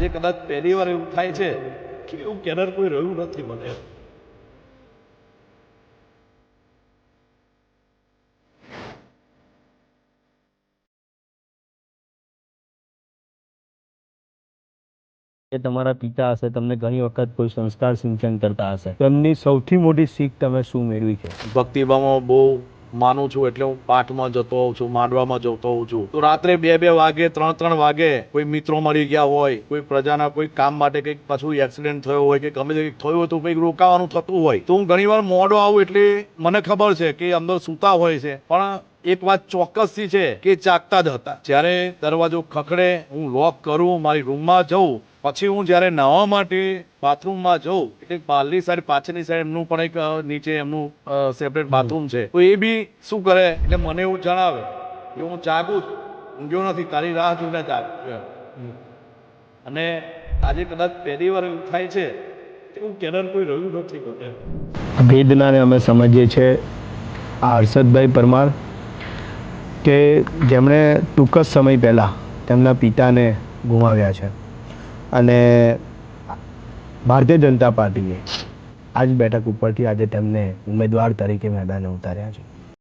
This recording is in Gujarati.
આજે કદાચ પહેલી વાર એવું થાય છે કે એવું કેનર કોઈ રહ્યું નથી મને. એ તમારા પિતા હશે, તમને ઘણી વખત કોઈ સંસ્કાર સિંચન કરતા હશે, તો એમની સૌથી મોટી શીખ તમે શું મેળવી છે? ભક્તિભાવમાં બહુ માનું છું એટલે હું પાઠમાં જતો હોઉં છું, માંડવામાં જતો હોઉં છું. તો રાત્રે 2-2 વાગે 3-3 વાગે કોઈ મિત્રો મળી ગયા હોય, કોઈ પ્રજાના કોઈ કામ માટે કંઈક પાછું એક્સિડન્ટ થયો હોય કે ગમે તે થયું હોય તો કંઈક રોકાવાનું થતું હોય તો હું ઘણીવાર મોડો આવું એટલે મને ખબર છે કે અંદર સૂતા હોય છે, પણ એક વાત ચોક્કસથી છે કે જાગતા જ હતા. જ્યારે દરવાજો ખખડે, હું લોક કરું, મારી રૂમમાં જઉં, પછી હું જ્યારે નાહવા માટે બાથરૂમમાં જઉં એટલે બહારની સાઈડ પાછળની સાઈડ એમનું પણ એક નીચે એમનું સેપરેટ બાથરૂમ છે, તો એ બી શું કરે એટલે મને એવું જણાવે કે હું જાગું છું, ઊંઘ્યો નથી, તારી રાહ જોઈને જાગું. અને આજે કદાચ પહેલી વાર એવું થાય છે કે હું કેનર કોઈ રહ્યું નથી. વેદનાને અમે સમજીએ છીએ આ હર્ષદભાઈ પરમાર કે જેમણે ટૂંક જ સમય પહેલાં તેમના પિતાને ગુમાવ્યા છે અને ભારતીય જનતા પાર્ટીએ આ જ બેઠક ઉપરથી આજે તેમને ઉમેદવાર તરીકે મેદાને ઉતાર્યા છે.